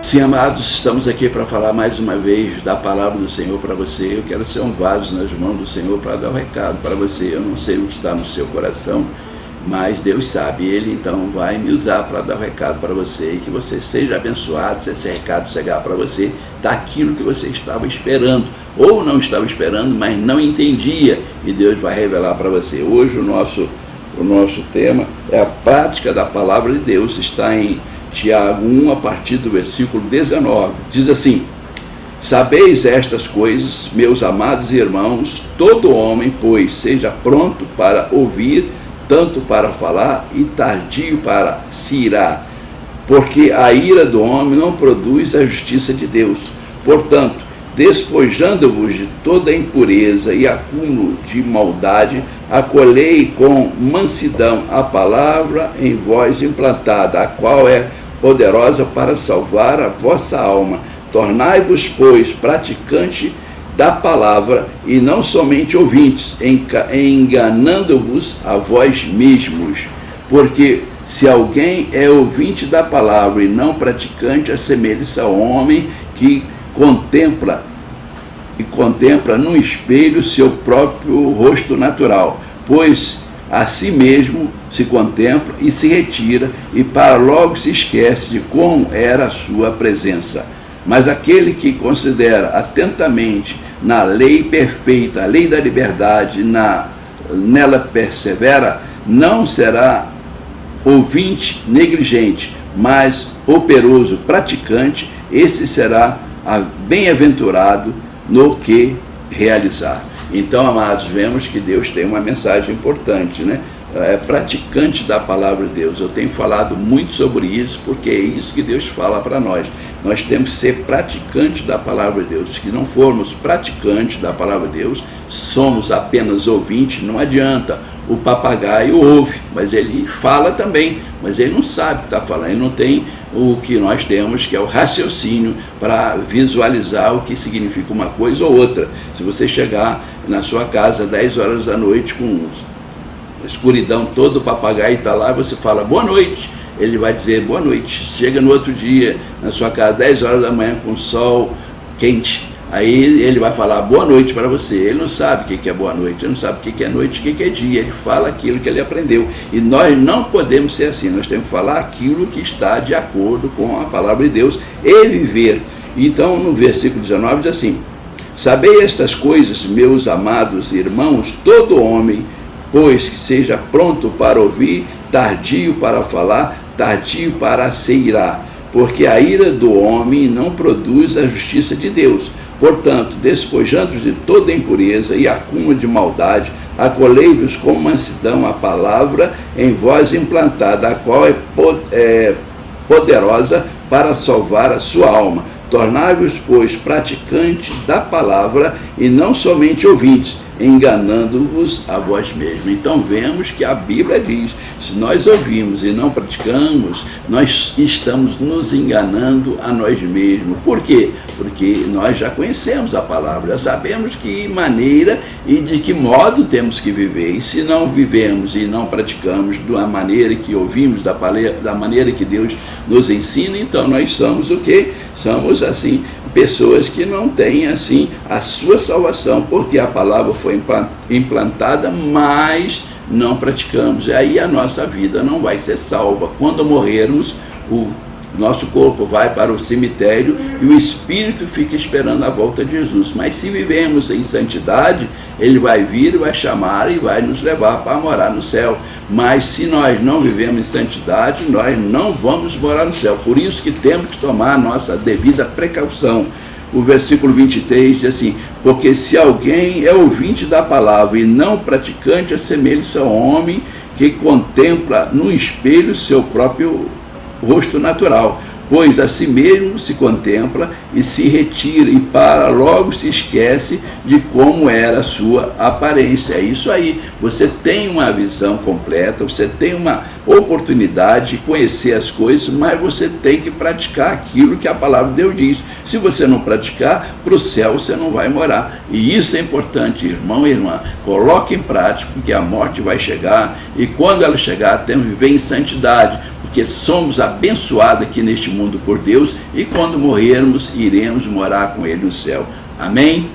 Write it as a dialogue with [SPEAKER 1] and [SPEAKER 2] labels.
[SPEAKER 1] Sim, amados, estamos aqui para falar mais uma vez da palavra do Senhor para você. Eu quero ser um vaso nas mãos do Senhor para dar um recado para você. Eu não sei o que está no seu coração, mas Deus sabe. Ele então vai me usar para dar um recado para você e que você seja abençoado, se esse recado chegar para você daquilo que você estava esperando ou não estava esperando, mas não entendia, e Deus vai revelar para você. Hoje o nosso tema é a prática da palavra de Deus. Está em Tiago 1, a partir do versículo 19, diz assim: sabeis estas coisas, meus amados irmãos, todo homem, pois, seja pronto para ouvir, tanto para falar e tardio para se irar, porque a ira do homem não produz a justiça de Deus. Portanto, despojando-vos de toda impureza e acúmulo de maldade, acolhei com mansidão a palavra em vós implantada, a qual é poderosa para salvar a vossa alma. Tornai-vos, pois, praticantes da palavra e não somente ouvintes, enganando-vos a vós mesmos. Porque se alguém é ouvinte da palavra e não praticante, assemelha-se ao homem que contempla no espelho seu próprio rosto natural, pois a si mesmo se contempla e se retira, e para logo se esquece de como era a sua presença. Mas aquele que considera atentamente na lei perfeita, a lei da liberdade, nela persevera, não será ouvinte negligente, mas operoso praticante. Esse será bem-aventurado no que realizar. Então, amados, vemos que Deus tem uma mensagem importante, né? É praticante da palavra de Deus. Eu tenho falado muito sobre isso, porque é isso que Deus fala para nós. Nós temos que ser praticantes da palavra de Deus. Se não formos praticantes da palavra de Deus, somos apenas ouvintes, não adianta. O papagaio ouve, mas ele fala também, mas ele não sabe o que está falando, ele não tem o que nós temos, que é o raciocínio para visualizar o que significa uma coisa ou outra. Se você chegar na sua casa às 10 horas da noite com escuridão, todo o papagaio está lá, você fala boa noite, ele vai dizer boa noite. Chega no outro dia na sua casa às 10 horas da manhã com sol quente, aí ele vai falar boa noite para você. Ele não sabe o que é boa noite, ele não sabe o que é noite, o que é dia, ele fala aquilo que ele aprendeu. E nós não podemos ser assim, nós temos que falar aquilo que está de acordo com a palavra de Deus e viver. Então, no versículo 19 diz assim: sabei estas coisas, meus amados irmãos, todo homem, pois, que seja pronto para ouvir, tardio para falar, tardio para se irar, porque a ira do homem não produz a justiça de Deus. Portanto, despojando-vos de toda impureza e acúmulo de maldade, acolhei-vos com mansidão a palavra em vós implantada, a qual é poderosa para salvar a sua alma. Tornai-vos, pois, praticantes da palavra e não somente ouvintes, enganando-vos a vós mesmos. Então vemos que a Bíblia diz: se nós ouvimos e não praticamos, nós estamos nos enganando a nós mesmos. Por quê? Porque nós já conhecemos a palavra, já sabemos que maneira e de que modo temos que viver. E se não vivemos e não praticamos da maneira que ouvimos, da maneira que Deus nos ensina, então nós somos o quê? Somos assim, pessoas que não têm assim a sua salvação, porque a palavra foi implantada, mas não praticamos. E aí a nossa vida não vai ser salva. Quando morrermos, o nosso corpo vai para o cemitério e o espírito fica esperando a volta de Jesus. Mas se vivemos em santidade, ele vai vir, vai chamar e vai nos levar para morar no céu. Mas se nós não vivemos em santidade, nós não vamos morar no céu. Por isso que temos que tomar a nossa devida precaução. O versículo 23 diz assim: porque se alguém é ouvinte da palavra e não praticante, assemelha-se ao homem que contempla no espelho seu próprio rosto natural, pois a si mesmo se contempla e se retira e logo se esquece de como era a sua aparência. É isso aí, você tem uma visão completa, você tem uma oportunidade de conhecer as coisas, mas você tem que praticar aquilo que a palavra de Deus diz. Se você não praticar, para o céu você não vai morar. E isso é importante, irmão e irmã. Coloque em prática, porque a morte vai chegar, e quando ela chegar, temos que viver em santidade, porque somos abençoados aqui neste mundo por Deus, e quando morrermos, iremos morar com Ele no céu. Amém?